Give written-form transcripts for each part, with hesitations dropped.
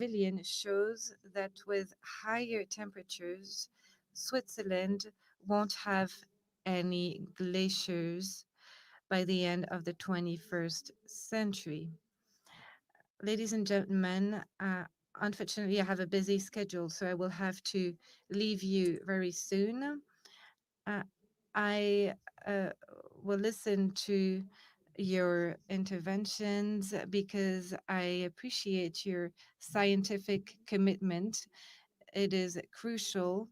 Pavilion shows that with higher temperatures, Switzerland won't have any glaciers by the end of the 21st century. Ladies and gentlemen, unfortunately, I have a busy schedule, so I will have to leave you very soon. I will listen to your interventions because I appreciate your scientific commitment. It is crucial.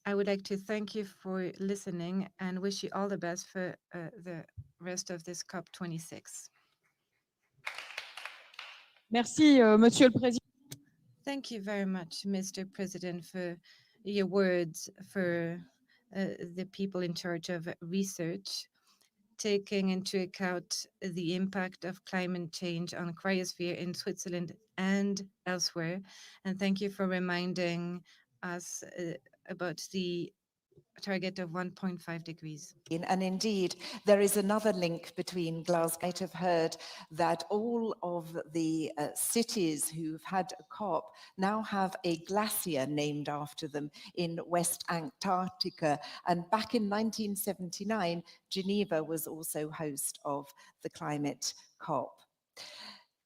I would like to thank you for listening and wish you all the best for the rest of this COP26. Merci, Monsieur le Président. Thank you very much, Mr. President, for your words for the people in charge of research, taking into account the impact of climate change on cryosphere in Switzerland and elsewhere. And thank you for reminding us about the target of 1.5 degrees. And indeed, there is another link between Glasgow. You might have heard that all of the cities who've had a COP now have a glacier named after them in West Antarctica. And back in 1979, Geneva was also host of the climate COP.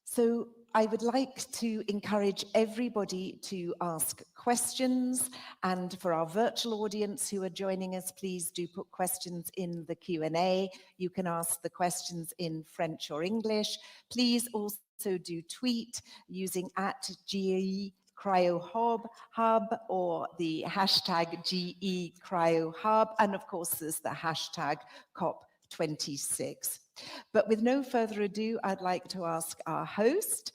So I would like to encourage everybody to ask questions, and for our virtual audience who are joining us, please do put questions in the Q&A. You can ask the questions in French or English. Please also do tweet using @GE CryoHub or the hashtag GE CryoHub, and of course there's the hashtag COP26. But with no further ado, I'd like to ask our host,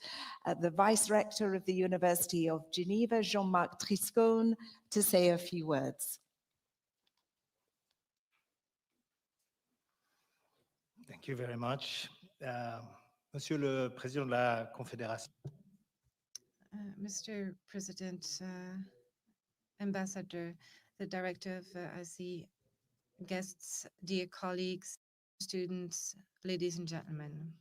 the Vice Rector of the University of Geneva, Jean-Marc Triscone, to say a few words. Thank you very much. Monsieur le Président de la Confédération. Mr. President, Ambassador, the Director of IC, guests, dear colleagues, students, ladies and gentlemen.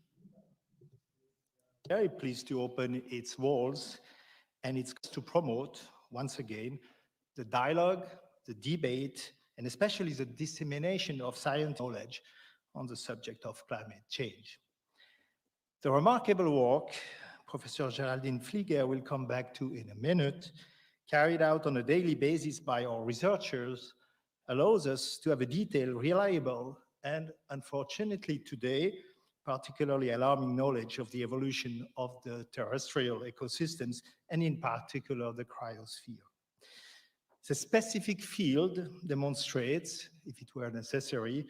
Very pleased to open its walls, and it's to promote, once again, the dialogue, the debate, and especially the dissemination of science knowledge on the subject of climate change. The remarkable work Professor Geraldine Flieger will come back to in a minute, carried out on a daily basis by our researchers, allows us to have a detailed, reliable, and unfortunately today, particularly alarming knowledge of the evolution of the terrestrial ecosystems, and in particular the cryosphere. The specific field demonstrates, if it were necessary,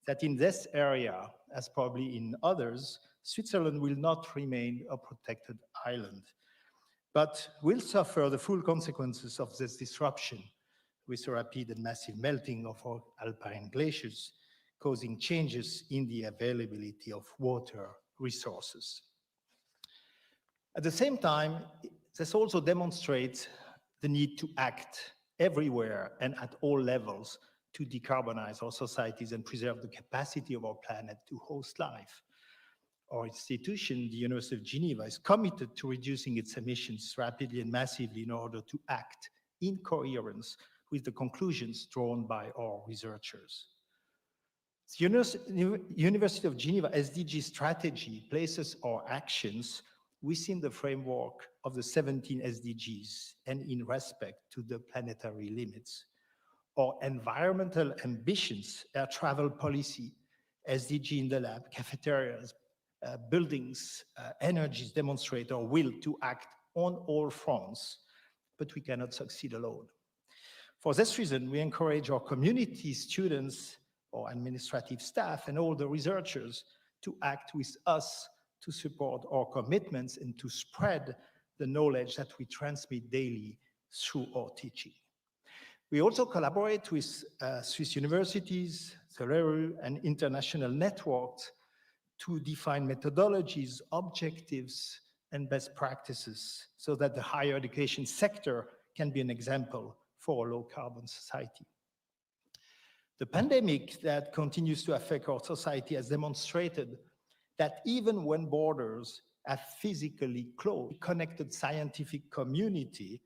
that in this area, as probably in others, Switzerland will not remain a protected island, but will suffer the full consequences of this disruption with the rapid and massive melting of our alpine glaciers, causing changes in the availability of water resources. At the same time, this also demonstrates the need to act everywhere and at all levels to decarbonize our societies and preserve the capacity of our planet to host life. Our institution, the University of Geneva, is committed to reducing its emissions rapidly and massively in order to act in coherence with the conclusions drawn by our researchers. The University of Geneva SDG strategy places our actions within the framework of the 17 SDGs and in respect to the planetary limits. Our environmental ambitions, air travel policy, SDG in the lab, cafeterias, buildings, energies demonstrate our will to act on all fronts, but we cannot succeed alone. For this reason, we encourage our community, students, our administrative staff, and all the researchers to act with us to support our commitments and to spread the knowledge that we transmit daily through our teaching. We also collaborate with Swiss universities, the RERU, and international networks to define methodologies, objectives, and best practices so that the higher education sector can be an example for a low-carbon society. The pandemic that continues to affect our society has demonstrated that even when borders a physically close, connected scientific community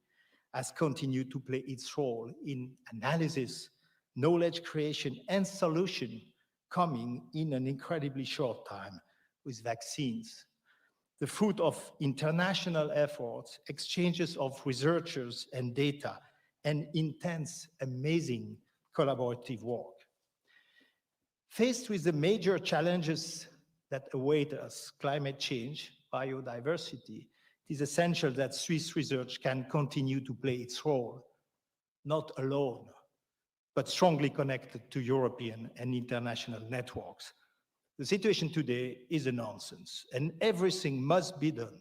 has continued to play its role in analysis, knowledge creation, and solution coming in an incredibly short time with vaccines. The fruit of international efforts, exchanges of researchers and data, and intense, amazing collaborative work. Faced with the major challenges that await us, climate change, biodiversity, it is essential that Swiss research can continue to play its role, not alone, but strongly connected to European and international networks. The situation today is a nonsense, and everything must be done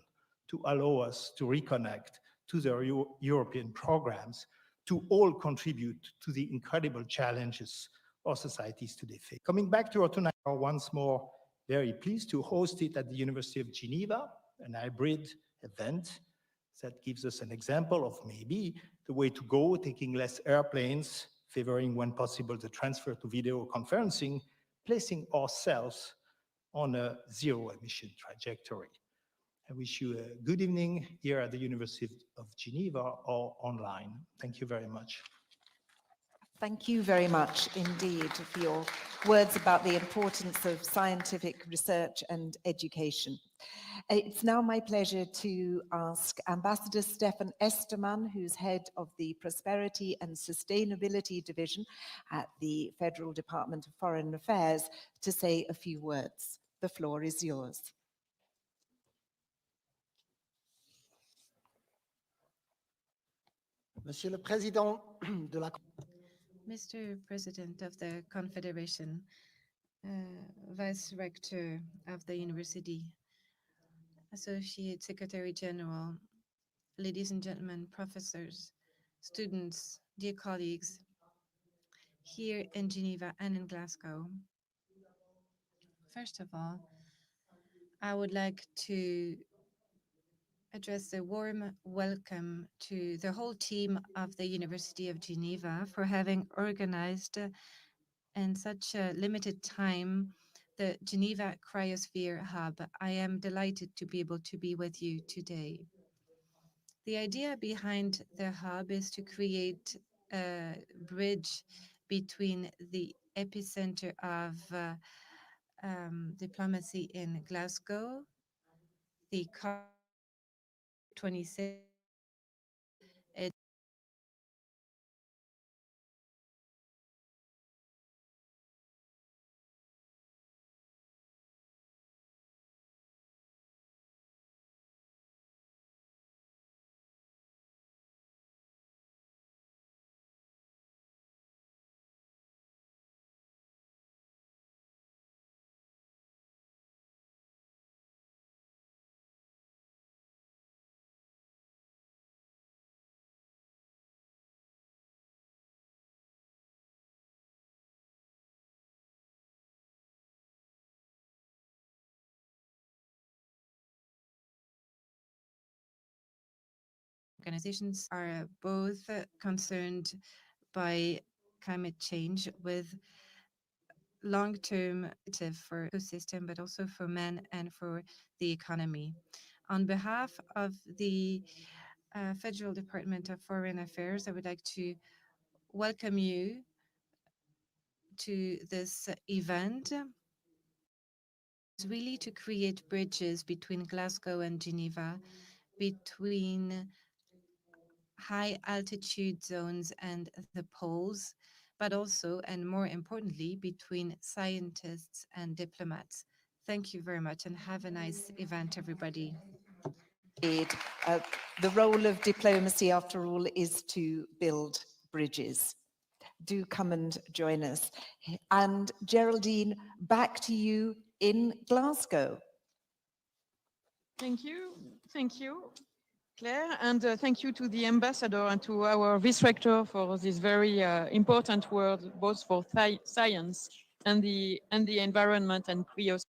to allow us to reconnect to the European programs, to all contribute to the incredible challenges our societies today face. Coming back to our tonight, once more, very pleased to host it at the University of Geneva, an hybrid event that gives us an example of maybe the way to go, taking less airplanes, favoring when possible the transfer to video conferencing, placing ourselves on a zero emission trajectory. I wish you a good evening here at the University of Geneva or online. Thank you very much. Thank you very much indeed for your words about the importance of scientific research and education. It's now my pleasure to ask Ambassador Stefan Estermann, who's head of the Prosperity and Sustainability Division at the Federal Department of Foreign Affairs, to say a few words. The floor is yours. Monsieur le Président de la Mr. President of the Confederation, Vice Rector of the University, Associate Secretary General, ladies and gentlemen, professors, students, dear colleagues, here in Geneva and in Glasgow. First of all, I would like to address a warm welcome to the whole team of the University of Geneva for having organized in such a limited time the Geneva Cryosphere Hub. I am delighted to be able to be with you today. The idea behind the hub is to create a bridge between the epicenter of diplomacy in Glasgow, the COP26, organizations are both concerned by climate change with long-term for ecosystem, but also for men and for the economy. On behalf of the Federal Department of Foreign Affairs, I would like to welcome you to this event. It's really to create bridges between Glasgow and Geneva, between high altitude zones and the poles, but also, and more importantly, between scientists and diplomats. Thank you very much and have a nice event, everybody. Indeed, the role of diplomacy, after all, is to build bridges. Do come and join us. And Geraldine, back to you in Glasgow. Thank you, Claire, and thank you to the ambassador and to our vice-rector for this very important work, both for science and the environment and cryospheric.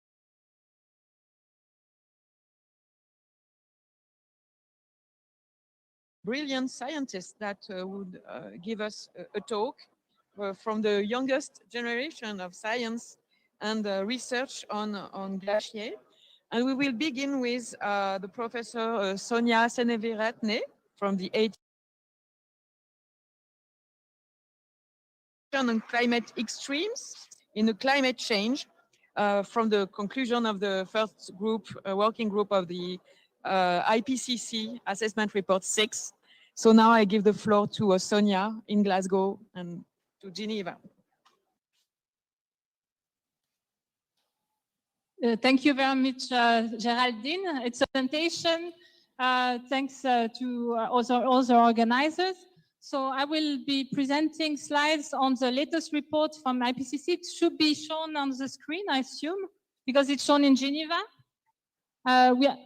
Brilliant scientists that would give us a talk from the youngest generation of science and research on glaciers. And we will begin with the Professor Sonia Seneviratne from the on climate extremes in the climate change from the conclusion of the first group, working group of the IPCC Assessment Report 6. So now I give the floor to Sonia in Glasgow and to Geneva. Thank you very much, Geraldine. It's a presentation. Thanks to other organizers. So I will be presenting slides on the latest report from IPCC. It should be shown on the screen, I assume, because it's shown in Geneva.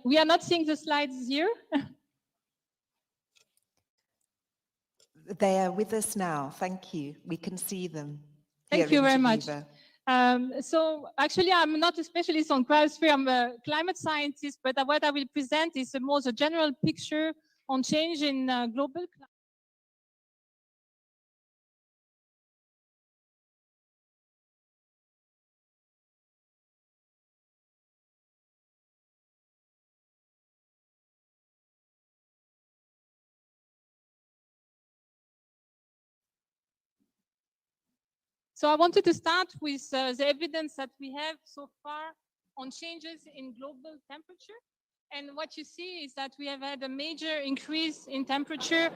We are not seeing the slides here. They are with us now. Thank you. We can see them. Thank you very much. So actually, I'm not a specialist on cryosphere. I'm a climate scientist, but what I will present is a more general picture on change in global climate. So I wanted to start with the evidence that we have so far on changes in global temperature. And what you see is that we have had a major increase in temperature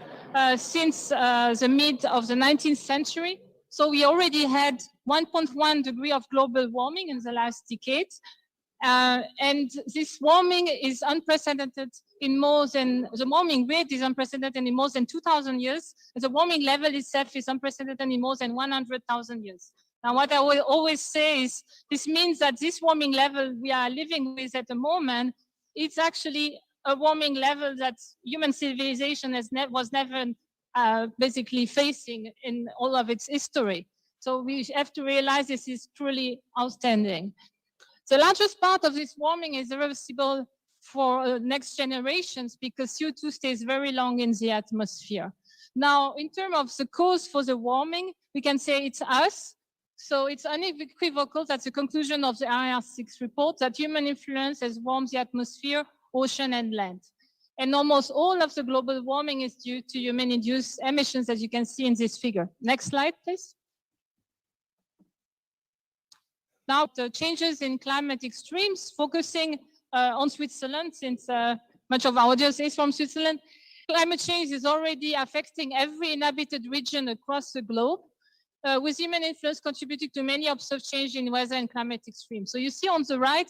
since the mid of the 19th century. So we already had 1.1 degree of global warming in the last decade. And this warming is unprecedented in more than, the warming rate is unprecedented in more than 2,000 years. The warming level itself is unprecedented in more than 100,000 years. Now, what I will always say is, this means that this warming level we are living with at the moment, it's actually a warming level that human civilization was never basically facing in all of its history. So we have to realize this is truly outstanding. The largest part of this warming is irreversible for next generations because CO2 stays very long in the atmosphere. Now, in terms of the cause for the warming, we can say it's us. So it's unequivocal, that's the conclusion of the IR6 report, that human influence has warmed the atmosphere, ocean, and land. And almost all of the global warming is due to human-induced emissions, as you can see in this figure. Next slide, please. Now, the changes in climate extremes, focusing on Switzerland, since much of our audience is from Switzerland. Climate change is already affecting every inhabited region across the globe, with human influence contributing to many observed changes in weather and climate extremes. So you see on the right,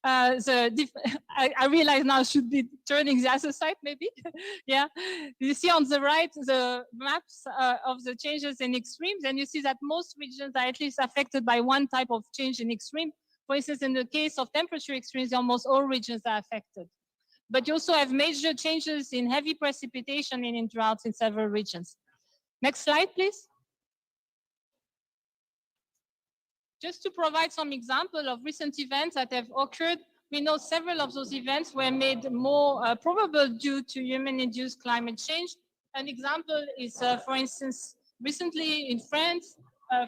I realize now I should be turning the other side maybe. Yeah, you see on the right the maps of the changes in extremes, and you see that most regions are at least affected by one type of change in extreme. For instance, in the case of temperature extremes, almost all regions are affected. But you also have major changes in heavy precipitation and in droughts in several regions. Next slide, please. Just to provide some example of recent events that have occurred, we know several of those events were made more probable due to human-induced climate change. An example is, for instance, recently in France,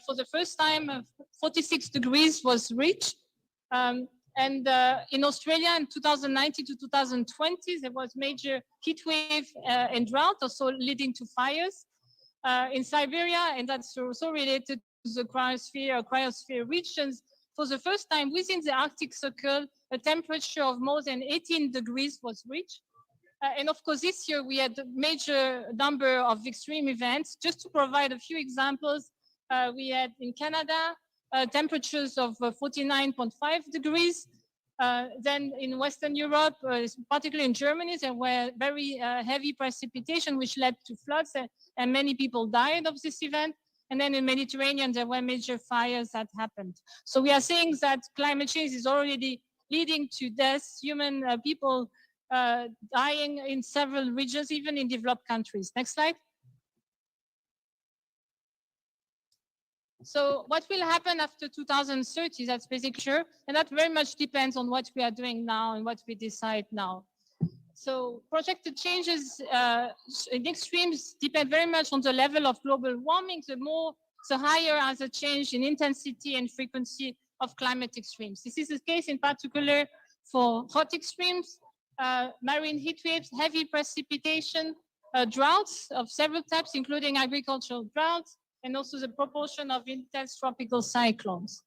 for the first time, 46 degrees was reached. And in Australia in 2019 to 2020, there was major heat wave and drought, also leading to fires. In Siberia, and that's also related to the cryosphere regions, for the first time within the Arctic Circle, a temperature of more than 18 degrees was reached. And of course, this year we had a major number of extreme events. Just to provide a few examples, we had in Canada, temperatures of 49.5 degrees. Then in Western Europe, particularly in Germany, there were very heavy precipitation, which led to floods, and many people died of this event. And then in Mediterranean, there were major fires that happened. So we are seeing that climate change is already leading to deaths, human people dying in several regions, even in developed countries. Next slide. So what will happen after 2030, that's basically sure. And that very much depends on what we are doing now and what we decide now. So projected changes in extremes depend very much on the level of global warming. The higher are the change in intensity and frequency of climate extremes. This is the case in particular for hot extremes, marine heat waves, heavy precipitation, droughts of several types, including agricultural droughts, and also the proportion of intense tropical cyclones.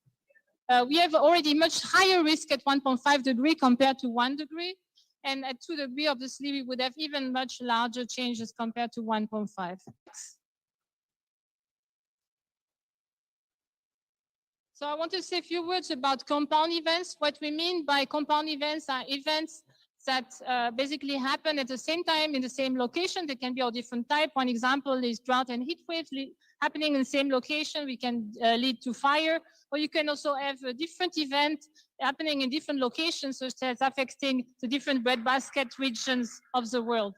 We have already much higher risk at 1.5 degree compared to 1 degree. And at 2 degree, obviously, we would have even much larger changes compared to 1.5. So I want to say a few words about compound events. What we mean by compound events are events that basically happen at the same time in the same location. They can be of different type. One example is drought and heat waves happening in the same location. We can lead to fire, or you can also have a different event happening in different locations, such as affecting the different breadbasket regions of the world.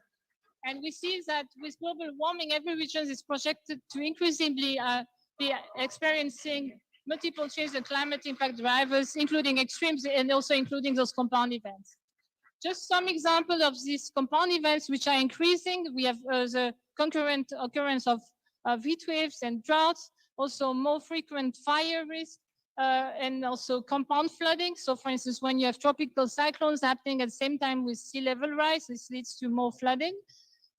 And we see that with global warming, every region is projected to increasingly be experiencing multiple changes in climate impact drivers, including extremes and also including those compound events. Just some examples of these compound events which are increasing. We have the concurrent occurrence of heat waves and droughts, also more frequent fire risk, and also compound flooding. So for instance, when you have tropical cyclones happening at the same time with sea level rise, this leads to more flooding.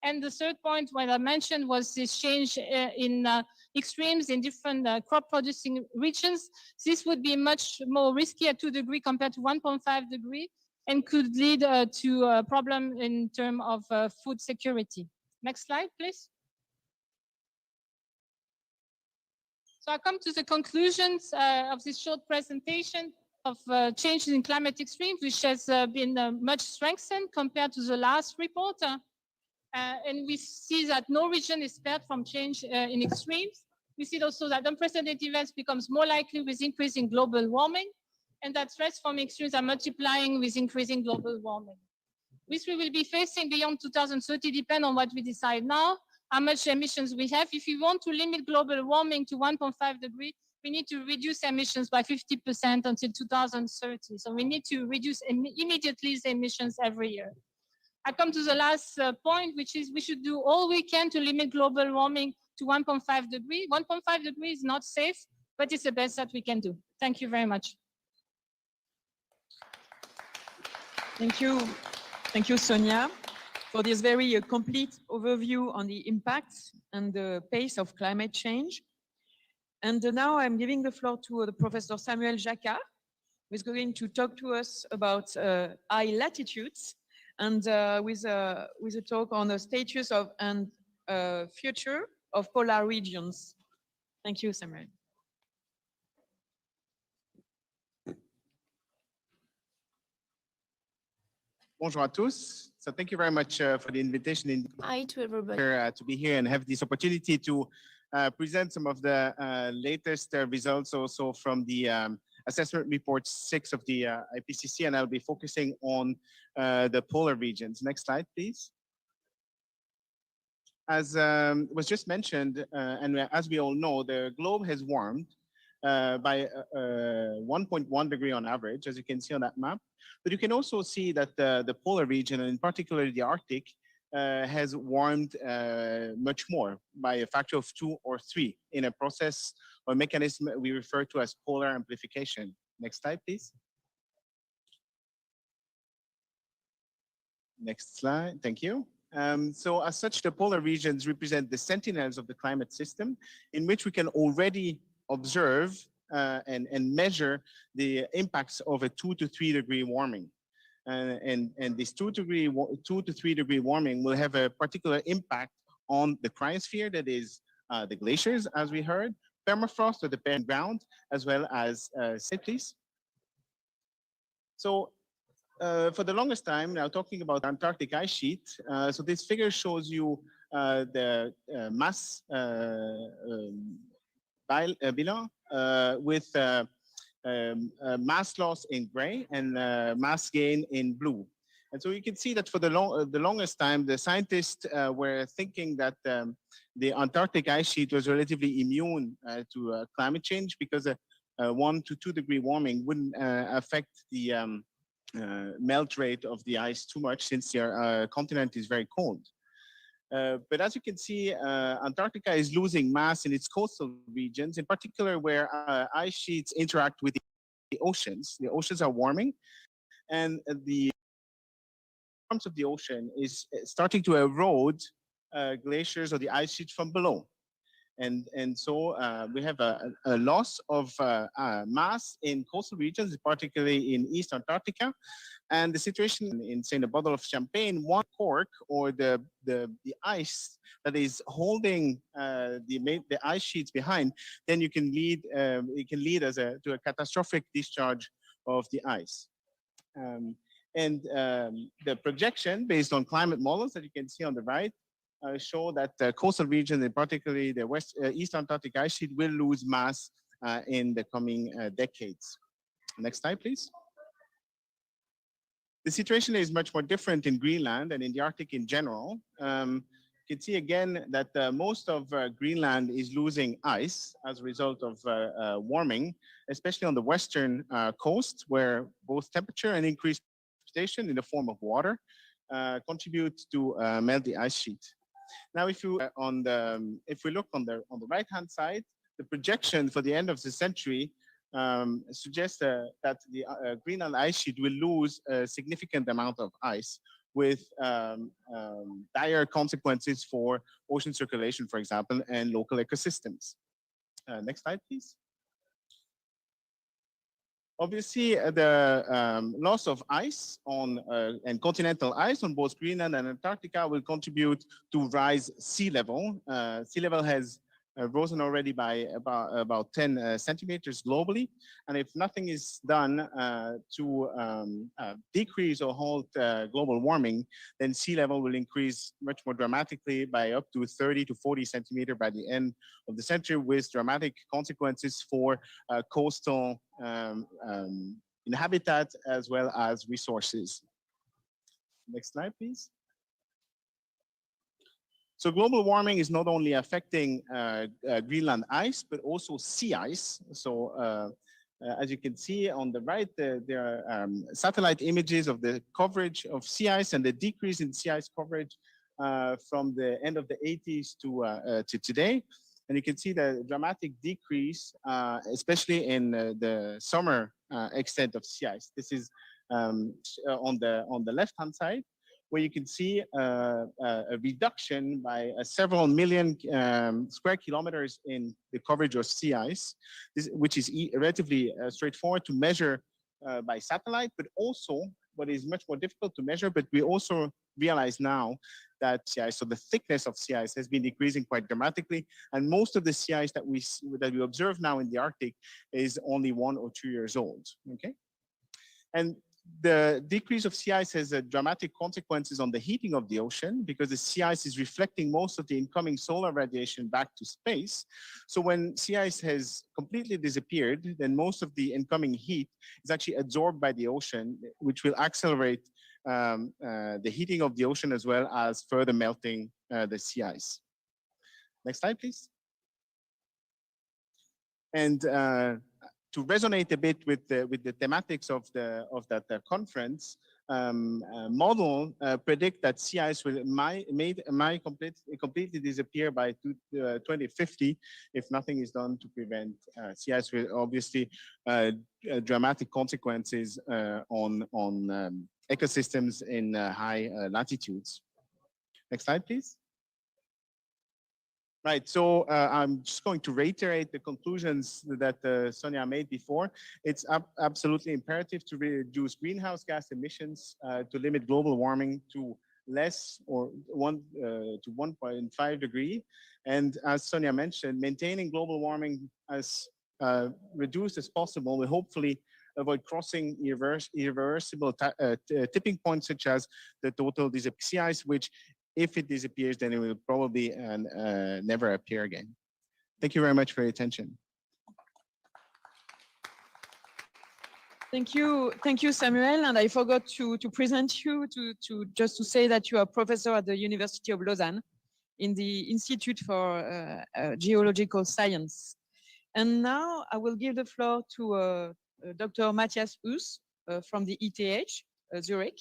And the third point, what I mentioned, was this change in extremes in different crop producing regions. This would be much more risky at 2 degree compared to 1.5 degree and could lead to a problem in terms of food security. Next slide, please. So I come to the conclusions of this short presentation of changes in climate extremes, which has been much strengthened compared to the last report. And we see that no region is spared from change in extremes. We see also that unprecedented events becomes more likely with increasing global warming, and that threats from extremes are multiplying with increasing global warming. Which we will be facing beyond 2030 depend on what we decide now, how much emissions we have. If we want to limit global warming to 1.5 degrees, we need to reduce emissions by 50% until 2030. So we need to reduce immediately the emissions every year. I come to the last point, which is we should do all we can to limit global warming to 1.5 degrees. 1.5 degrees is not safe, but it's the best that we can do. Thank you very much. Thank you. Thank you, Sonia, for this very complete overview on the impacts and the pace of climate change. And now I'm giving the floor to the Professor Samuel Jacquard, who is going to talk to us about high latitudes and with a talk on the status of and future of polar regions. Thank you, Samuel. Bonjour à tous. So thank you very much for the invitation Hi to everybody. to be here and have this opportunity to present some of the latest results also from the assessment report 6 of the IPCC, and I'll be focusing on the polar regions. Next slide, please. As was just mentioned, and as we all know, the globe has warmed by 1.1 degree on average, as you can see on that map. But you can also see that the polar region, and in particular the Arctic, has warmed much more by a factor of 2 or 3 in a process or mechanism we refer to as polar amplification. Next slide, please. Next slide, thank you. So as such, the polar regions represent the sentinels of the climate system, in which we can already observe and measure the impacts of a 2 to 3 degree warming. And this 2 to 3 degree warming will have a particular impact on the cryosphere, that is the glaciers, as we heard, permafrost or the bare ground, as well as cities. So for the longest time, now talking about the Antarctic ice sheet, so this figure shows you the mass bilan with mass loss in gray and mass gain in blue. And so you can see that for the longest time, the scientists were thinking that the Antarctic ice sheet was relatively immune to climate change, because 1 to 2 degree warming wouldn't affect the melt rate of the ice too much, since the continent is very cold. But as you can see, Antarctica is losing mass in its coastal regions, in particular where ice sheets interact with the oceans. The oceans are warming, and the arms of the ocean is starting to erode glaciers or the ice sheet from below. And so we have a loss of mass in coastal regions, particularly in East Antarctica. And the situation in, say, a bottle of champagne, one cork or the ice that is holding the ice sheets behind, then you can lead it can lead to a catastrophic discharge of the ice. The projection based on climate models that you can see on the right show that the coastal region, and particularly the East Antarctic ice sheet, will lose mass in the coming decades. Next slide, please. The situation is much more different in Greenland and in the Arctic in general. You can see again that most of Greenland is losing ice as a result of warming, especially on the western coast, where both temperature and increased precipitation in the form of water contribute to melt the ice sheet. Now, if we look on the right-hand side, the projection for the end of the century suggests that the Greenland ice sheet will lose a significant amount of ice, with dire consequences for ocean circulation, for example, and local ecosystems. Next slide, please. Obviously, the loss of ice and continental ice on both Greenland and Antarctica will contribute to rise sea level. Sea level has risen already by about 10 centimeters globally. And if nothing is done to decrease or halt global warming, then sea level will increase much more dramatically by up to 30 to 40 centimeters by the end of the century, with dramatic consequences for coastal habitat as well as resources. Next slide, please. So global warming is not only affecting Greenland ice, but also sea ice. So as you can see on the right, there are satellite images of the coverage of sea ice and the decrease in sea ice coverage from the end of the 80s to today. And you can see the dramatic decrease, especially in the summer extent of sea ice. This is on the left-hand side, where you can see a reduction by several million square kilometers in the coverage of sea ice, which is relatively straightforward to measure by satellite, but also what is much more difficult to measure, but we also realize now that sea ice, so the thickness of sea ice has been decreasing quite dramatically, and most of the sea ice that we observe now in the Arctic is only 1 or 2 years old, okay? And the decrease of sea ice has dramatic consequences on the heating of the ocean, because the sea ice is reflecting most of the incoming solar radiation back to space. So when sea ice has completely disappeared, then most of the incoming heat is actually absorbed by the ocean, which will accelerate the heating of the ocean as well as further melting the sea ice. Next slide, please. And to resonate a bit with the thematics of that conference, model predict that sea ice will completely disappear by 2050 if nothing is done to prevent sea ice, with obviously dramatic consequences on ecosystems in high latitudes. Next slide, please. Right, so I'm just going to reiterate the conclusions that Sonia made before. It's absolutely imperative to reduce greenhouse gas emissions to limit global warming to less or 1.5 degree. And as Sonia mentioned, maintaining global warming as reduced as possible will hopefully avoid crossing irreversible tipping points, such as the total disappearance of sea ice, which, if it disappears, then it will probably never appear again. Thank you very much for your attention. Thank you, Samuel. And I forgot to present you, just to say that you are a professor at the University of Lausanne in the Institute for Geological Science. And now I will give the floor to Dr. Matthias Huss from the ETH, Zurich,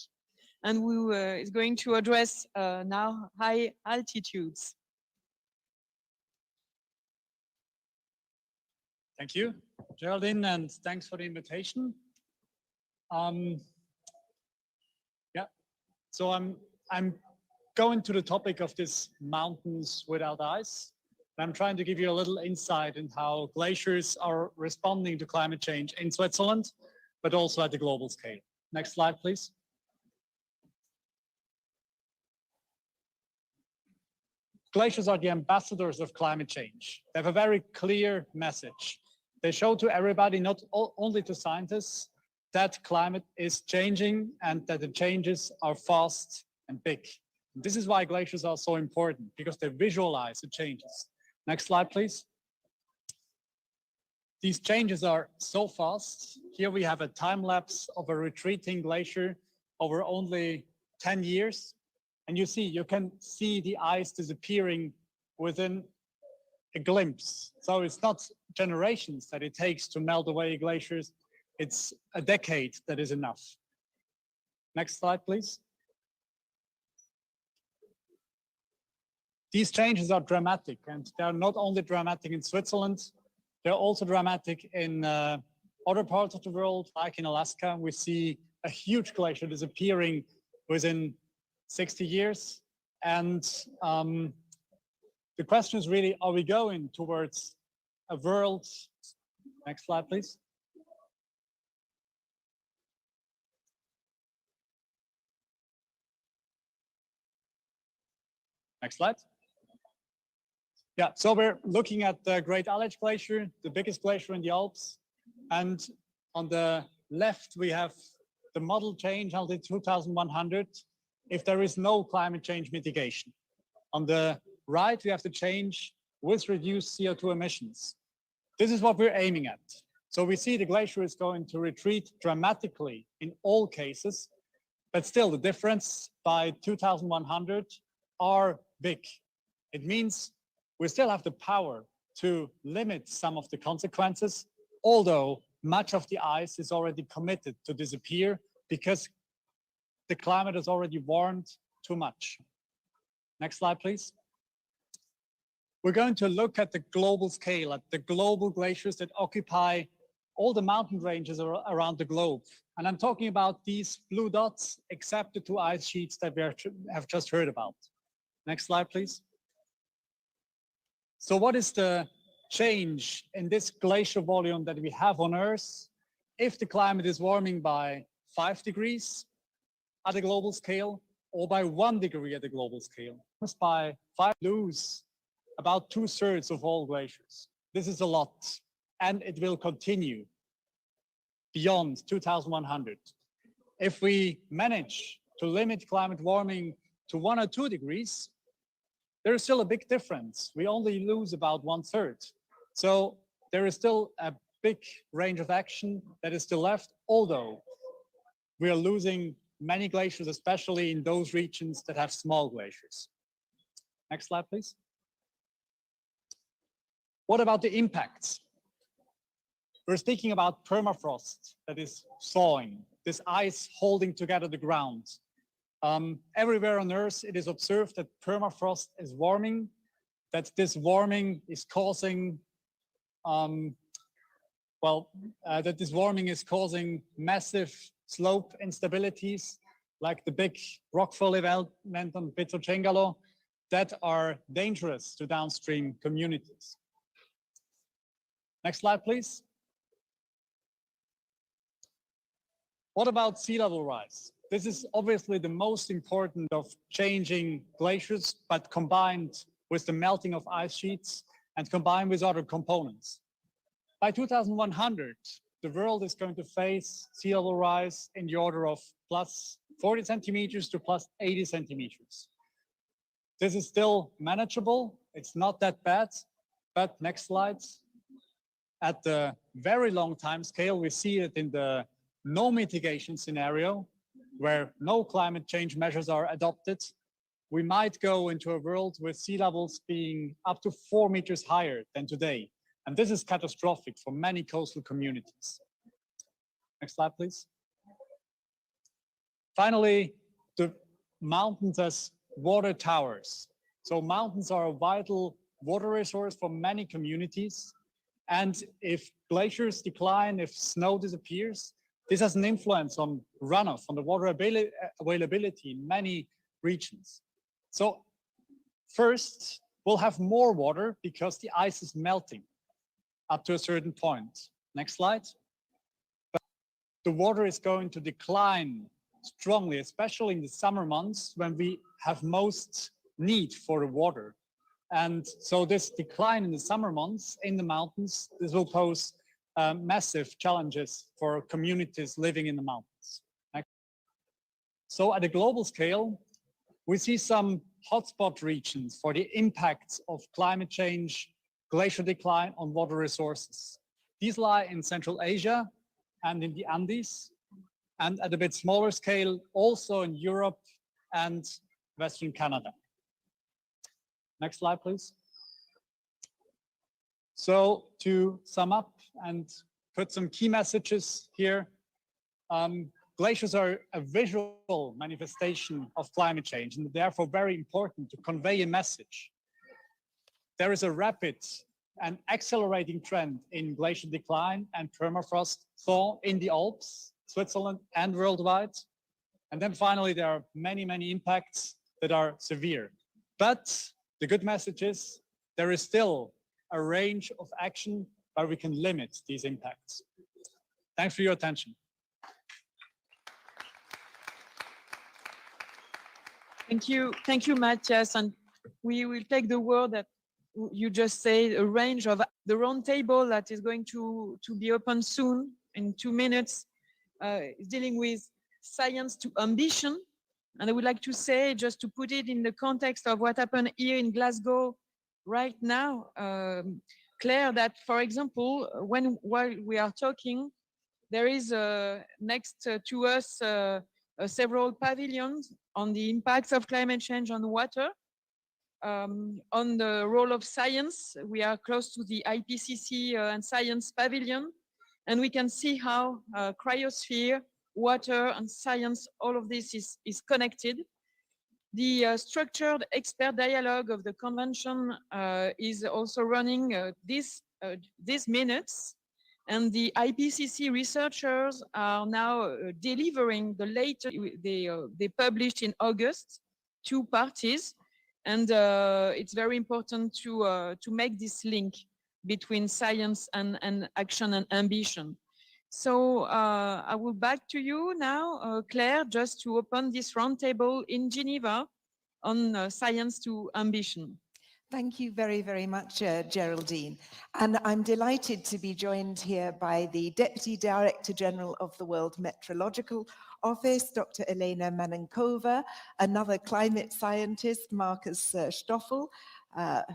and who is going to address now high altitudes. Thank you, Geraldine, and thanks for the invitation. So I'm going to the topic of this mountains without ice. I'm trying to give you a little insight in how glaciers are responding to climate change in Switzerland, but also at the global scale. Next slide, please. Glaciers are the ambassadors of climate change. They have a very clear message. They show to everybody, not only to scientists, that climate is changing and that the changes are fast and big. This is why glaciers are so important, because they visualize the changes. Next slide, please. These changes are so fast. Here we have a time lapse of a retreating glacier over only 10 years. And you can see the ice disappearing within a glimpse. So it's not generations that it takes to melt away glaciers. It's a decade that is enough. Next slide, please. These changes are dramatic, and they're not only dramatic in Switzerland, they're also dramatic in other parts of the world, like in Alaska. We see a huge glacier disappearing within 60 years. And the question is really, are we going towards a world? Next slide, please. Next slide. Yeah, so we're looking at the Great Alleged Glacier, the biggest glacier in the Alps. And on the left, we have the model change until 2100 if there is no climate change mitigation. On the right, we have the change with reduced CO2 emissions. This is what we're aiming at. So we see the glacier is going to retreat dramatically in all cases, but still the difference by 2100 are big. It means we still have the power to limit some of the consequences, although much of the ice is already committed to disappear because the climate has already warmed too much. Next slide, please. We're going to look at the global scale, at the global glaciers that occupy all the mountain ranges around the globe. And I'm talking about these blue dots, except the two ice sheets that we have just heard about. Next slide, please. So what is the change in this glacial volume that we have on Earth if the climate is warming by 5 degrees at a global scale or by 1 degree at a global scale? By 5, lose about 2/3 of all glaciers. This is a lot, and it will continue beyond 2100. If we manage to limit climate warming to 1 or 2 degrees, there is still a big difference. We only lose about 1/3. So there is still a big range of action that is still left, although we are losing many glaciers, especially in those regions that have small glaciers. Next slide, please. What about the impacts? We're speaking about permafrost that is thawing, this ice holding together the ground. Everywhere on Earth, it is observed that permafrost is warming, that this warming is causing, that this warming is causing massive slope instabilities, like the big rockfall event on Pico Cengalo, that are dangerous to downstream communities. Next slide, please. What about sea level rise? This is obviously the most important of changing glaciers, but combined with the melting of ice sheets and combined with other components. By 2100, the world is going to face sea level rise in the order of plus 40 centimeters to plus 80 centimeters. This is still manageable. It's not that bad, but next slide. At the very long time scale, we see it in the no mitigation scenario, where no climate change measures are adopted. We might go into a world with sea levels being up to 4 meters higher than today. And this is catastrophic for many coastal communities. Next slide, please. Finally, the mountains as water towers. So mountains are a vital water resource for many communities. And if glaciers decline, if snow disappears, This has an influence on runoff, on the water availability in many regions. So first, we'll have more water because the ice is melting up to a certain point. Next slide. But the water is going to decline strongly, especially in the summer months when we have most need for the water. And so this decline in the summer months in the mountains, this will pose massive challenges for communities living in the mountains. So at a global scale, we see some hotspot regions for the impacts of climate change, glacier decline on water resources. These lie in Central Asia and in the Andes, and at a bit smaller scale, also in Europe and Western Canada. Next slide, please. So to sum up and put some key messages here, glaciers are a visual manifestation of climate change and therefore very important to convey a message. There is a rapid and accelerating trend in glacier decline and permafrost thaw in the Alps, Switzerland, and worldwide. And then finally, there are many, many impacts that are severe. But the good message is there is still a range of action where we can limit these impacts. Thanks for your attention. Thank you, Matthias. And we will take the word that you just said, a range of the round table that is going to be open soon in 2 minutes, is dealing with science to ambition. And I would like to say, just to put it in the context of what happened here in Glasgow right now, Claire, that, for example, while we are talking, there is next to us several pavilions on the impacts of climate change on water. On the role of science, we are close to the IPCC and science pavilion, and we can see how cryosphere, water, and science, all of this is connected. The structured expert dialogue of the convention is also running these minutes, and the IPCC researchers are now delivering the latest they published in August, 2 parties. And it's very important to make this link between science and action and ambition. So I will back to you now, Claire, just to open this roundtable in Geneva on science to ambition. Thank you very, very much, Geraldine. And I'm delighted to be joined here by the Deputy Director General of the World Meteorological Office, Dr. Elena Manenkova, another climate scientist, Markus Stoffel,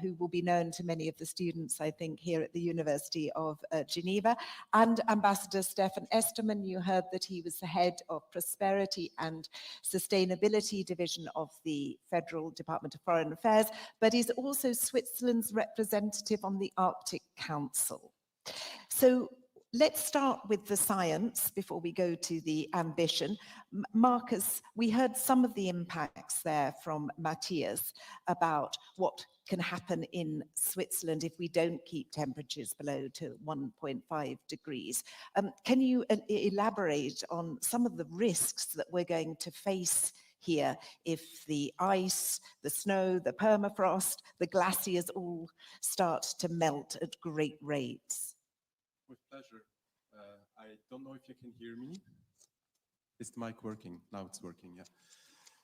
who will be known to many of the students, I think, here at the University of Geneva, and Ambassador Stefan Esterman. You heard that he was the head of Prosperity and Sustainability Division of the Federal Department of Foreign Affairs, but is also Switzerland's representative on the Arctic Council. So let's start with the science before we go to the ambition. Marcus, we heard some of the impacts there from Matthias about what can happen in Switzerland if we don't keep temperatures below to 1.5 degrees. Can you elaborate on some of the risks that we're going to face here if the ice, the snow, the permafrost, the glaciers all start to melt at great rates? With pleasure. I don't know if you can hear me. Is the mic working? Now it's working, yeah.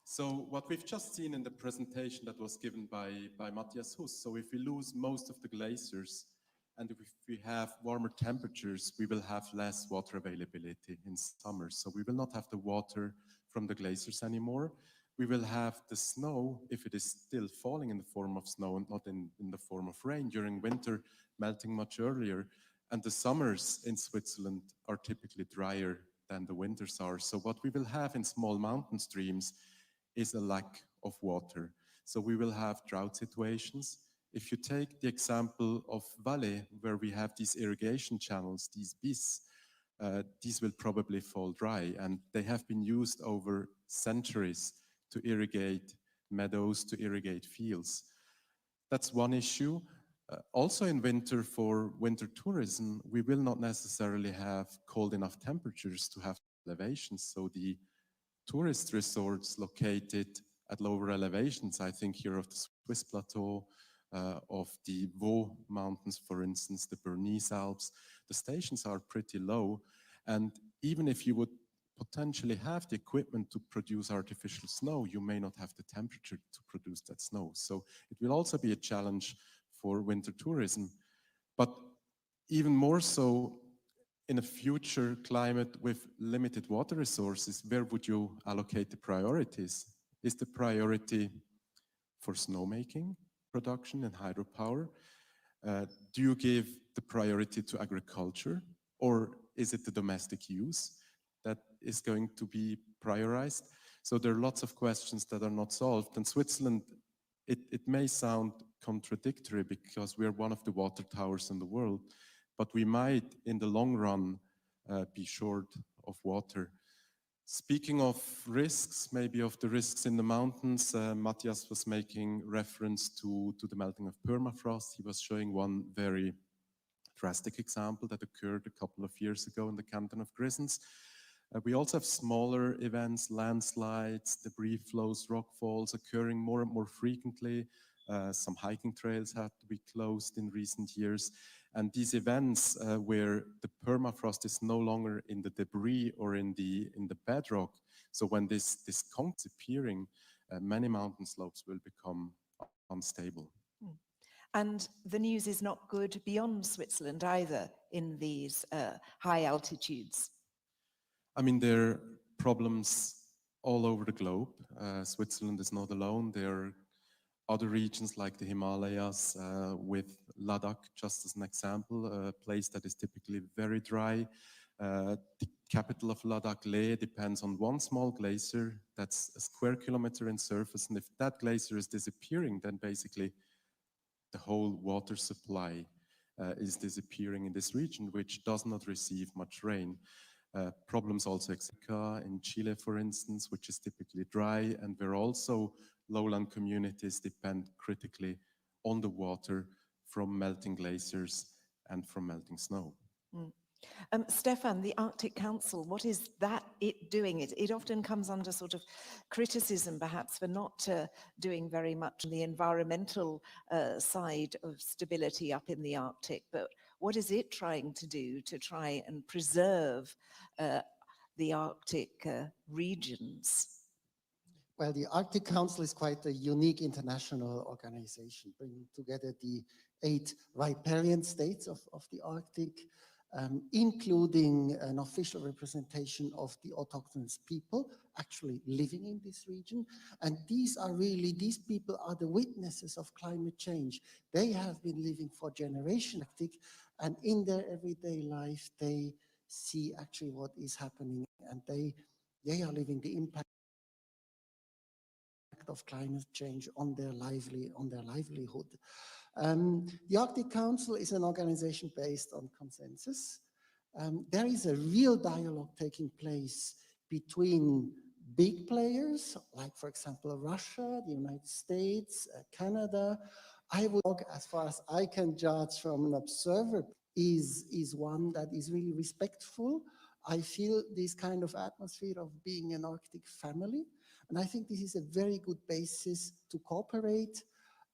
So what we've just seen in the presentation that was given by Matthias Huss, so if we lose most of the glaciers and if we have warmer temperatures, we will have less water availability in summer. So we will not have the water from the glaciers anymore. We will have the snow, if it is still falling in the form of snow and not in the form of rain during winter, melting much earlier. And the summers in Switzerland are typically drier than the winters are. So what we will have in small mountain streams is a lack of water. So we will have drought situations. If you take the example of Valais, where we have these irrigation channels, these bis, these will probably fall dry, and they have been used over centuries to irrigate meadows, to irrigate fields. That's one issue. Also in winter, for winter tourism, we will not necessarily have cold enough temperatures to have elevations. So the tourist resorts located at lower elevations, I think here of the Swiss plateau, of the Vaud mountains, for instance, the Bernese Alps, the stations are pretty low. And even if you would potentially have the equipment to produce artificial snow, you may not have the temperature to produce that snow. So it will also be a challenge for winter tourism. But even more so, in a future climate with limited water resources, where would you allocate the priorities? Is the priority for snowmaking production and hydropower? Do you give the priority to agriculture, or is it the domestic use that is going to be prioritized? So there are lots of questions that are not solved. And Switzerland, it may sound contradictory because we are one of the water towers in the world, but we might, in the long run, be short of water. Speaking of risks, maybe of the risks in the mountains, Matthias was making reference to the melting of permafrost. He was showing one very drastic example that occurred a couple of years ago in the canton of Grisons. We also have smaller events, landslides, debris flows, rock falls occurring more and more frequently. Some hiking trails had to be closed in recent years. And these events where the permafrost is no longer in the debris or in the bedrock, so when this conch is appearing, many mountain slopes will become unstable. And the news is not good beyond Switzerland either in these high altitudes. I mean, there are problems all over the globe. Switzerland is not alone. There are other regions like the Himalayas, with Ladakh, just as an example, a place that is typically very dry. The capital of Ladakh, Leh, depends on one small glacier that's a square kilometer in surface. And if that glacier is disappearing, then basically the whole water supply is disappearing in this region, which does not receive much rain. Problems also exist in Chile, for instance, which is typically dry, and where also lowland communities depend critically on the water from melting glaciers and from melting snow. Stefan, the Arctic Council, what is that doing? It often comes under sort of criticism, perhaps, for not doing very much on the environmental side of stability up in the Arctic. But what is it trying to do to try and preserve the Arctic regions? Well, the Arctic Council is quite a unique international organization, bringing together the 8 riparian states of the Arctic, including an official representation of the autochthonous people actually living in this region. And these people are the witnesses of climate change. They have been living for generations, and in their everyday life, they see actually what is happening, and they are living the impact of climate change on their livelihood. The Arctic Council is an organization based on consensus. There is a real dialogue taking place between big players, like, for example, Russia, the United States, Canada. I would, as far as I can judge from an observer, is one that is really respectful. I feel this kind of atmosphere of being an Arctic family. And I think this is a very good basis to cooperate,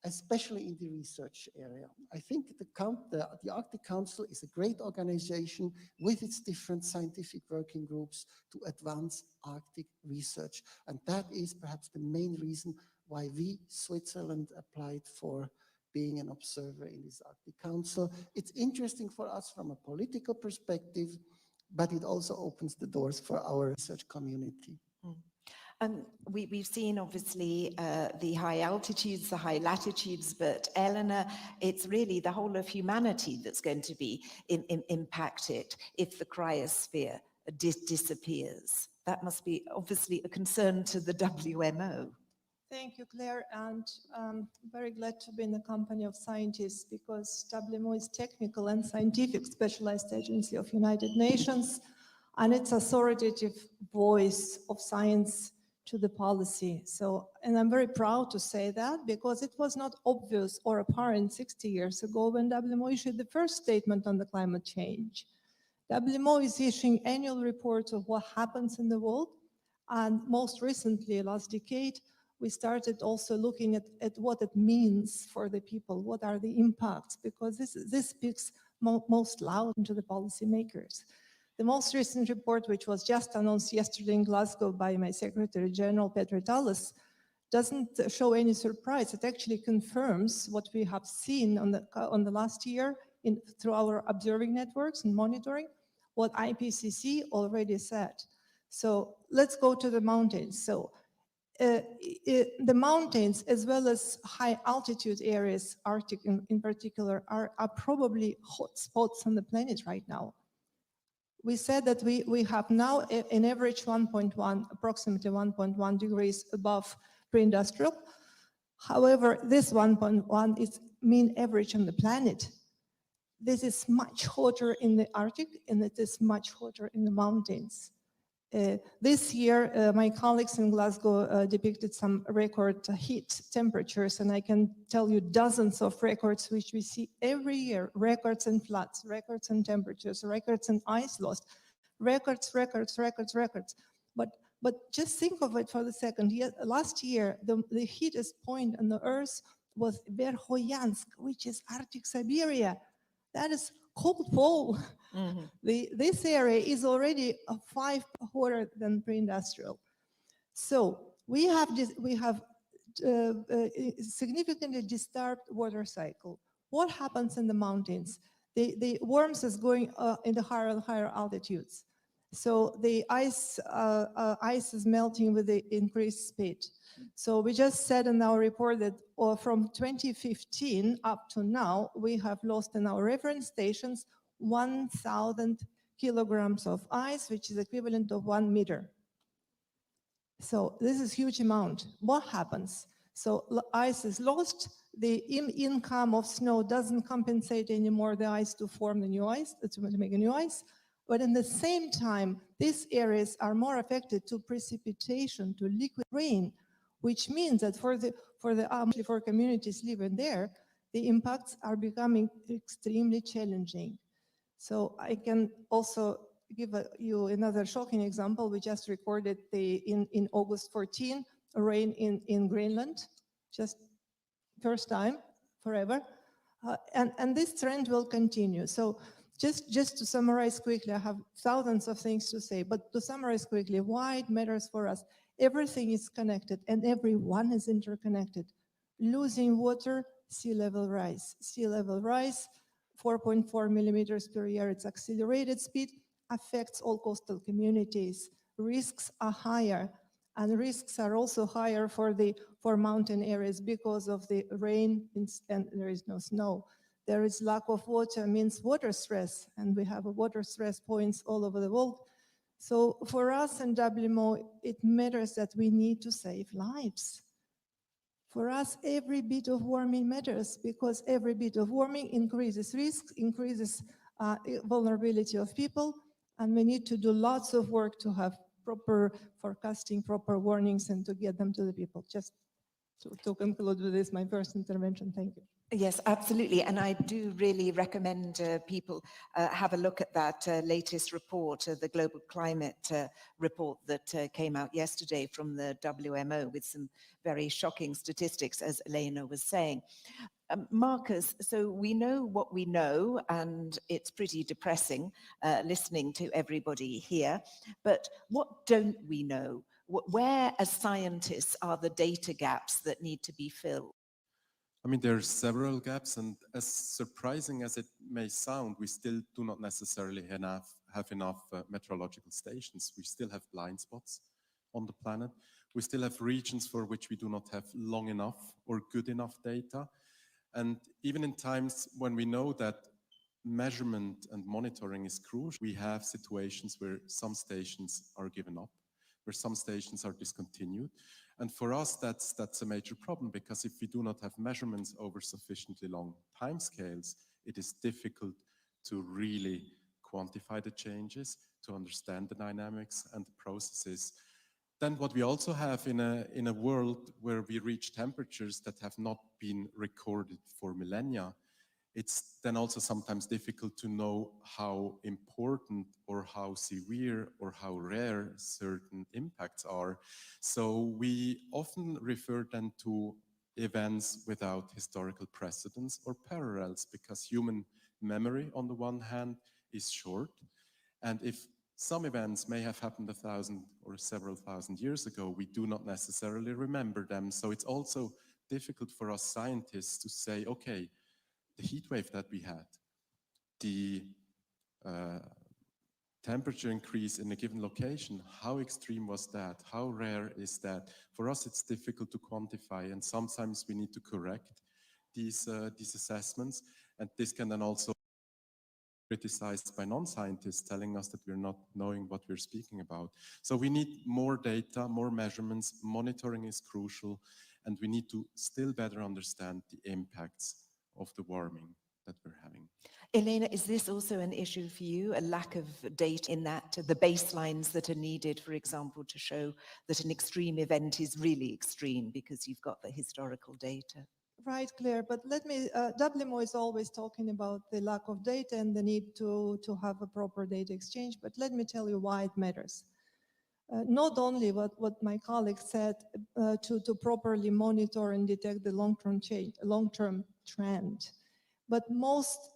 especially in the research area. I think the Arctic Council is a great organization with its different scientific working groups to advance Arctic research. And that is perhaps the main reason why we, Switzerland, applied for being an observer in this Arctic Council. It's interesting for us from a political perspective, but it also opens the doors for our research community. We've seen, obviously, the high altitudes, the high latitudes, but Eleanor, it's really the whole of humanity that's going to be impacted if the cryosphere disappears. That must be obviously a concern to the WMO. Thank you, Claire, and I'm very glad to be in the company of scientists, because WMO is technical and scientific specialized agency of United Nations, and it's authoritative voice of science to to the policy. So, and I'm very proud to say that because it was not obvious or apparent 60 years ago when WMO issued the first statement on the climate change. WMO is issuing annual reports of what happens in the world. And most recently, last decade, we started also looking at what it means for the people. What are the impacts? Because this speaks most loud to the policymakers. The most recent report, which was just announced yesterday in Glasgow by my Secretary General, Peter Tallis, doesn't show any surprise. It actually confirms what we have seen on the last year through our observing networks and monitoring, what IPCC already said. So let's go to the mountains. So the mountains, as well as high altitude areas, Arctic in particular, are probably hot spots on the planet right now. We said that we have now an average approximately 1.1 degrees above pre-industrial. However, this 1.1 is mean average on the planet. This is much hotter in the Arctic, and it is much hotter in the mountains. This year, my colleagues in Glasgow depicted some record heat temperatures, and I can tell you dozens of records which we see every year, records in floods, records in temperatures, records in ice loss, records. But just think of it for the second. Last year, the heatest point on the Earth was Verkhoyansk, which is Arctic Siberia. That is cold pole. This area is already 5 hotter than pre-industrial. So we have significantly disturbed water cycle. What happens in the mountains? The warmth is going in the higher and higher altitudes. So the ice is melting with the increased speed. So we just said in our report that from 2015 up to now, we have lost in our reference stations 1,000 kilograms of ice, which is equivalent of 1 meter. So this is a huge amount. What happens? So ice is lost. The income of snow doesn't compensate anymore the ice to form the new ice, to make a new ice. But in the same time, these areas are more affected to precipitation, to liquid rain, which means that for communities living there, the impacts are becoming extremely challenging. So I can also give you another shocking example. We just recorded in August 14, rain in Greenland, just first time forever. And this trend will continue. So just to summarize quickly, I have thousands of things to say, but to summarize quickly, why it matters for us. Everything is connected and everyone is interconnected. Losing water, sea level rise. Sea level rise, 4.4 millimeters per year. Its accelerated speed affects all coastal communities. Risks are higher, and risks are also higher for mountain areas because of the rain and there is no snow. There is lack of water, means water stress, and we have water stress points all over the world. So for us in WMO, it matters that we need to save lives. For us, every bit of warming matters because every bit of warming increases risks, increases vulnerability of people, and we need to do lots of work to have proper forecasting, proper warnings, and to get them to the people. Just to conclude with this, my first intervention. Thank you. Yes, absolutely. And I do really recommend people have a look at that latest report, the Global Climate report that came out yesterday from the WMO with some very shocking statistics, as Elena was saying. Marcus, so we know what we know, and it's pretty depressing listening to everybody here, but what don't we know? Where, as scientists, are the data gaps that need to be filled? I mean, there are several gaps, and as surprising as it may sound, we still do not necessarily have enough meteorological stations. We still have blind spots on the planet. We still have regions for which we do not have long enough or good enough data. And even in times when we know that measurement and monitoring is crucial, we have situations where some stations are given up, where some stations are discontinued. And for us, that's a major problem, because if we do not have measurements over sufficiently long timescales, it is difficult to really quantify the changes, to understand the dynamics and the processes then what we also have in a world where we reach temperatures that have not been recorded for millennia, it's then also sometimes difficult to know how important or how severe or how rare certain impacts are. So we often refer then to events without historical precedents or parallels, because human memory on the one hand is short, and if some events may have happened 1,000 or several thousand years ago, we do not necessarily remember them. So it's also difficult for us scientists to say, okay, the heat wave that we had, the temperature increase in a given location, how extreme was that? How rare is that? For us, it's difficult to quantify, and sometimes we need to correct these assessments. And this can then also be criticized by non-scientists, telling us that we're not knowing what we're speaking about. So we need more data, more measurements. Monitoring is crucial, and we need to still better understand the impacts of the warming that we're having. Elena, is this also an issue for you, a lack of data in that, the baselines that are needed, for example, to show that an extreme event is really extreme because you've got the historical data? Right, Claire, but let me, WMO is always talking about the lack of data and the need to have a proper data exchange, but let me tell you why it matters. Not only what my colleague said, to properly monitor and detect the long-term change, long-term trend, but most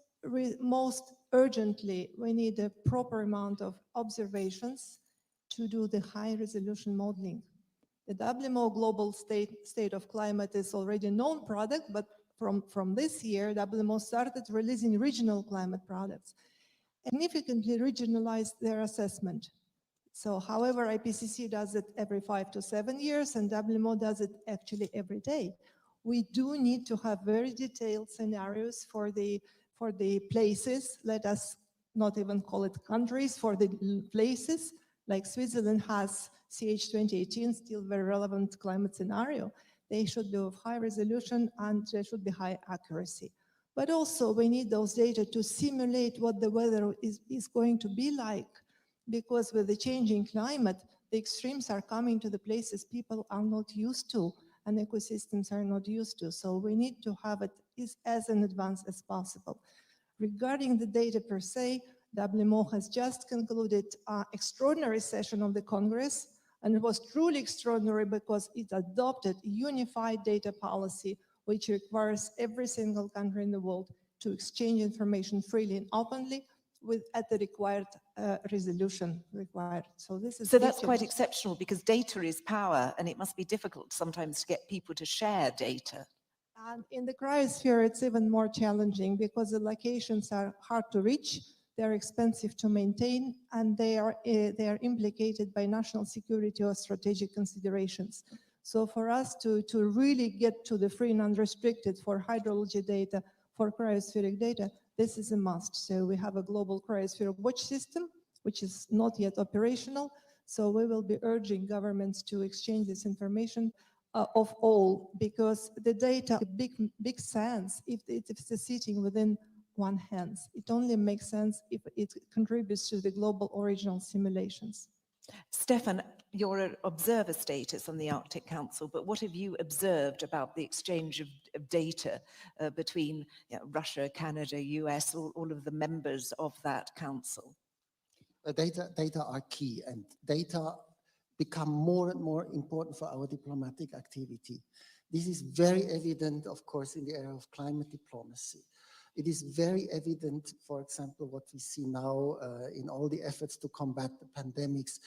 urgently, we need a proper amount of observations to do the high-resolution modeling. The WMO Global State of Climate is already a known product, but from this year, WMO started releasing regional climate products, significantly regionalized their assessment. So however, IPCC does it every 5 to 7 years, and WMO does it actually every day. We do need to have very detailed scenarios for the places, let us not even call it countries, for the places, like Switzerland has CH 2018, still very relevant climate scenario. They should be of high resolution and they should be high accuracy. But also we need those data to simulate what the weather is going to be like, because with the changing climate, the extremes are coming to the places people are not used to and ecosystems are not used to. So we need to have it as in advance as possible. Regarding the data per se, WMO has just concluded an extraordinary session of the Congress, and it was truly extraordinary because it adopted a unified data policy, which requires every single country in the world to exchange information freely and openly at the required resolution required. So this is that's quite exceptional, because data is power, and it must be difficult sometimes to get people to share data. And in the cryosphere, it's even more challenging because the locations are hard to reach, they're expensive to maintain, and they are implicated by national security or strategic considerations. So for us to really get to the free and unrestricted for hydrology data, for cryospheric data, this is a must. So we have a global cryospheric watch system, which is not yet operational. So we will be urging governments to exchange this information of all, because the data big sense if it's sitting within one hand. It only makes sense if it contributes to the global original simulations. Stefan, you're an observer status on the Arctic Council, but what have you observed about the exchange of data between Russia, Canada, US, all of the members of that council? Data are key, and data become more and more important for our diplomatic activity. This is very evident, of course, in the area of climate diplomacy. It is very evident, for example, what we see now in all the efforts to combat the pandemics.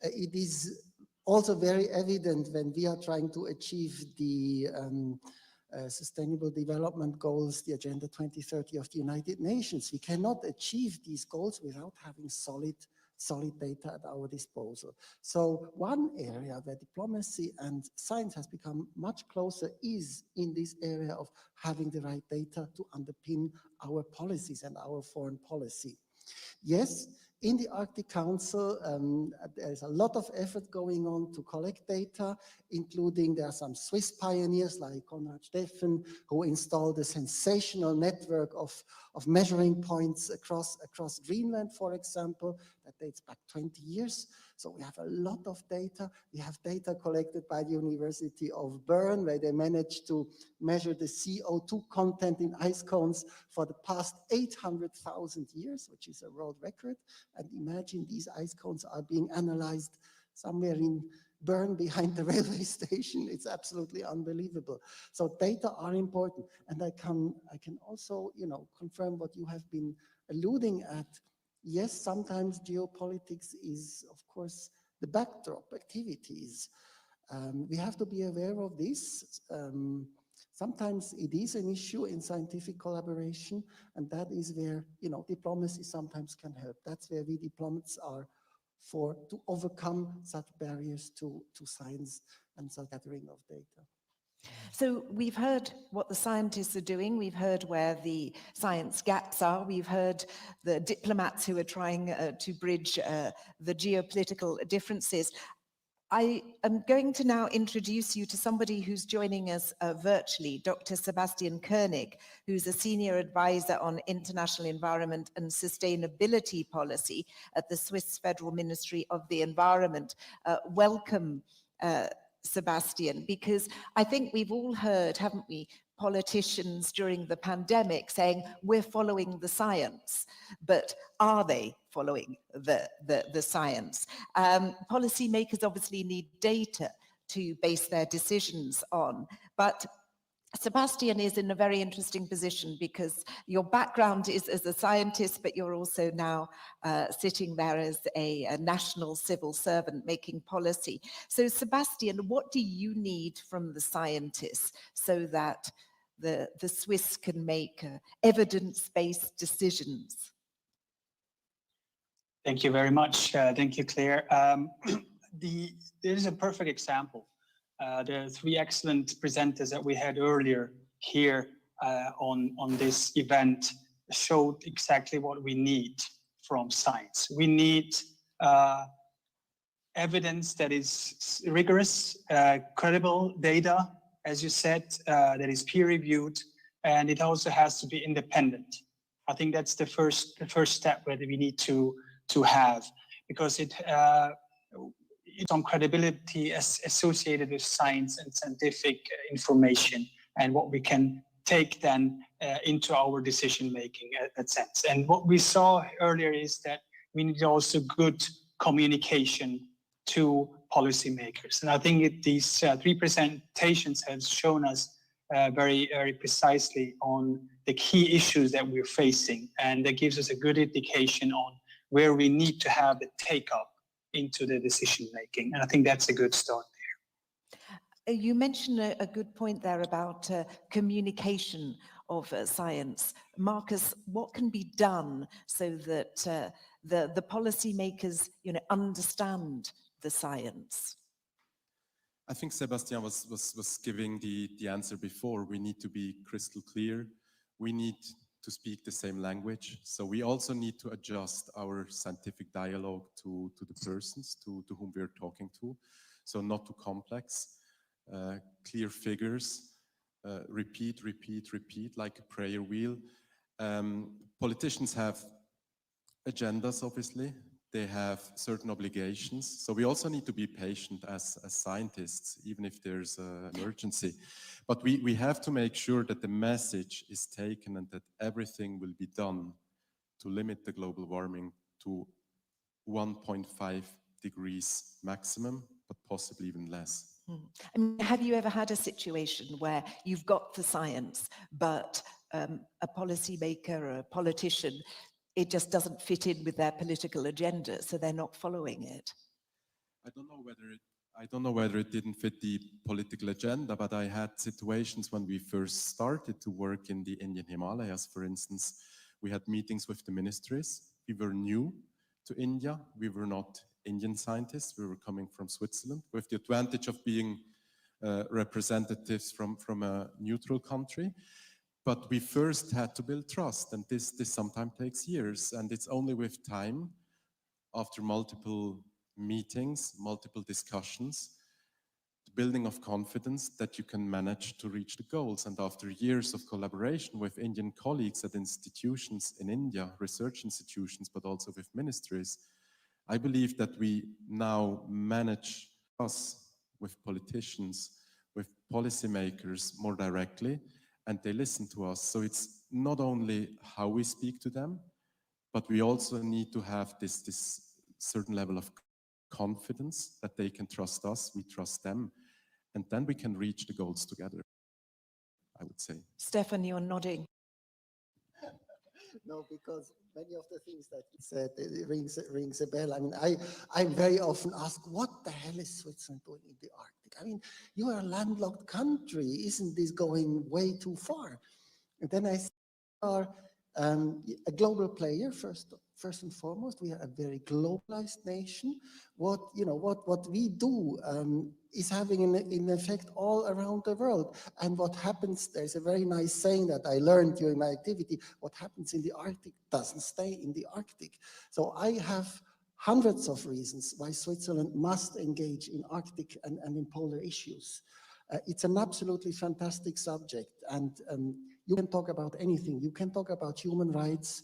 It is also very evident when we are trying to achieve the Sustainable Development Goals, the Agenda 2030 of the United Nations. We cannot achieve these goals without having solid data at our disposal. So one area where diplomacy and science has become much closer is in this area of having the right data to underpin our policies and our foreign policy. Yes, in the Arctic Council, there's a lot of effort going on to collect data, including there are some Swiss pioneers like Konrad Steffen, who installed a sensational network of measuring points across Greenland, for example. that dates back 20 years. So we have a lot of data. We have data collected by the University of Bern, where they managed to measure the CO2 content in ice cones for the past 800,000 years, which is a world record. And imagine these ice cones are being analyzed somewhere in Bern behind the railway station. It's absolutely unbelievable. So data are important. And I can also, confirm what you have been alluding at. Yes, sometimes geopolitics is, of course, the backdrop activities. We have to be aware of this. Sometimes it is an issue in scientific collaboration, and that is where, diplomacy sometimes can help. That's where we diplomats are to overcome such barriers to science and the gathering of data. So we've heard what the scientists are doing. We've heard where the science gaps are. We've heard the diplomats who are trying to bridge the geopolitical differences. I am going to now introduce you to somebody who's joining us virtually, Dr. Sebastian Koenig, who's a senior advisor on international environment and sustainability policy at the Swiss Federal Ministry of the Environment. Welcome, Sebastian, because I think we've all heard, haven't we, politicians during the pandemic saying we're following the science, but are they following the science? Policymakers obviously need data to base their decisions on, but Sebastian is in a very interesting position because your background is as a scientist, but you're also now sitting there as a national civil servant making policy. So Sebastian, what do you need from the scientists so that the Swiss can make evidence-based decisions? Thank you very much. Thank you, Claire. This is a perfect example. The three excellent presenters that we had earlier here on this event showed exactly what we need from science. We need evidence that is rigorous, credible data, as you said, that is peer-reviewed, and it also has to be independent. I think that's the first step that we need to have, because it's some credibility associated with science and scientific information and what we can take then into our decision making at that sense. And what we saw earlier is that we need also good communication to policymakers. And I think these three presentations have shown us very, very precisely on the key issues that we're facing. And that gives us a good indication on where we need to have the take-up into the decision making. And I think that's a good start there. You mentioned a good point there about communication of science. Marcus, what can be done so that the policymakers understand the science? I think Sebastian was giving the answer before. We need to be crystal clear. We need to speak the same language. So we also need to adjust our scientific dialogue to the persons to whom we're talking to. So not too complex, clear figures, repeat, like a prayer wheel. Politicians have agendas, obviously. They have certain obligations. So we also need to be patient as scientists, even if there's an emergency. But we have to make sure that the message is taken and that everything will be done to limit the global warming to 1.5 degrees maximum, but possibly even less. I mean, have you ever had a situation where you've got the science, but a policymaker or a politician, it just doesn't fit in with their political agenda, so they're not following it? I don't know whether it didn't fit the political agenda, but I had situations when we first started to work in the Indian Himalayas, for instance. We had meetings with the ministries. We were new to India. We were not Indian scientists. We were coming from Switzerland with the advantage of being representatives from a neutral country. But we first had to build trust, and this sometimes takes years, and it's only with time, after multiple meetings, multiple discussions, the building of confidence, that you can manage to reach the goals. And after years of collaboration with Indian colleagues at institutions in India, research institutions, but also with ministries, I believe that we now manage us with politicians, with policymakers more directly, and they listen to us. So it's not only how we speak to them, but we also need to have this certain level of confidence that they can trust us, we trust them, and then we can reach the goals together, I would say. Stefan, you're nodding. No, because many of the things that you said, it rings a bell. I mean, I'm very often asked, what the hell is Switzerland doing in the Arctic? I mean, you are a landlocked country. Isn't this going way too far? And then I say, we are a global player, first and foremost. We are a very globalized nation. What we do is having an effect all around the world. And what happens, there's a very nice saying that I learned during my activity, what happens in the Arctic doesn't stay in the Arctic. So I have hundreds of reasons why Switzerland must engage in Arctic and in polar issues. It's an absolutely fantastic subject, and you can talk about anything. You can talk about human rights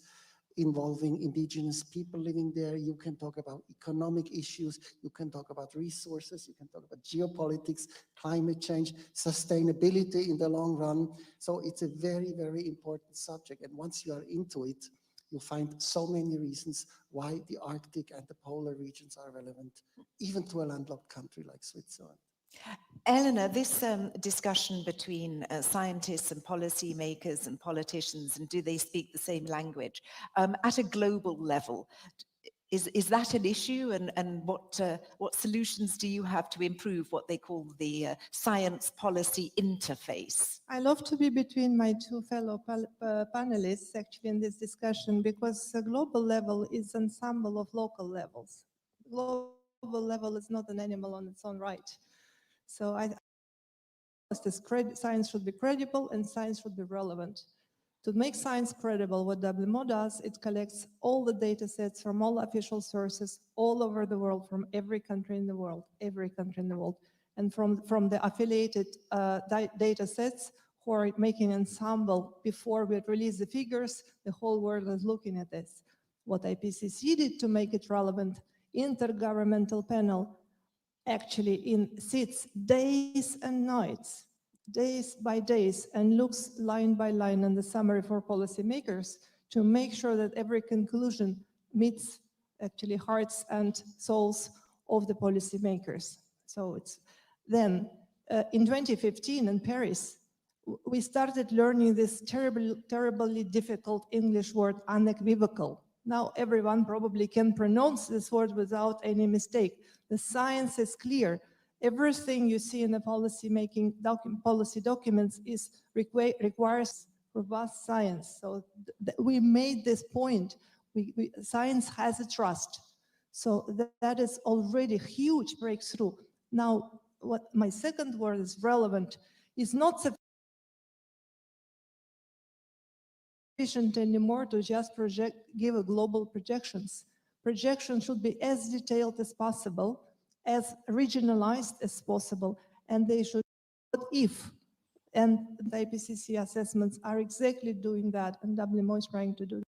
involving indigenous people living there. You can talk about economic issues. You can talk about resources. You can talk about geopolitics, climate change, sustainability in the long run. So it's a very, very important subject. And once you are into it, you find so many reasons why the Arctic and the polar regions are relevant, even to a landlocked country like Switzerland. Eleanor, this discussion between scientists and policymakers and politicians, and do they speak the same language, at a global level, is that an issue? And what solutions do you have to improve what they call the science policy interface? I love to be between my two fellow panelists actually in this discussion, because the global level is an ensemble of local levels. Global level is not an animal on its own right. So science should be credible and science should be relevant. To make science credible, what WMO does, it collects all the data sets from all official sources all over the world, from every country in the world, and from the affiliated data sets who are making an ensemble. Before we release the figures, the whole world is looking at this. What IPCC did to make it relevant, Intergovernmental Panel actually sits days and nights, days by days, and looks line by line in the summary for policymakers to make sure that every conclusion meets actually hearts and souls of the policymakers. So it's then in 2015 in Paris, we started learning this terribly difficult English word, unequivocal. Now everyone probably can pronounce this word without any mistake. The science is clear. Everything you see in the policy documents requires robust science. So we made this point. Science has a trust. So that is already a huge breakthrough. Now, what my second word is relevant is not sufficient anymore to just give a global projections. Projections should be as detailed as possible, as regionalized as possible, and they should be what if. And the IPCC assessments are exactly doing that, and WMO is trying to do that.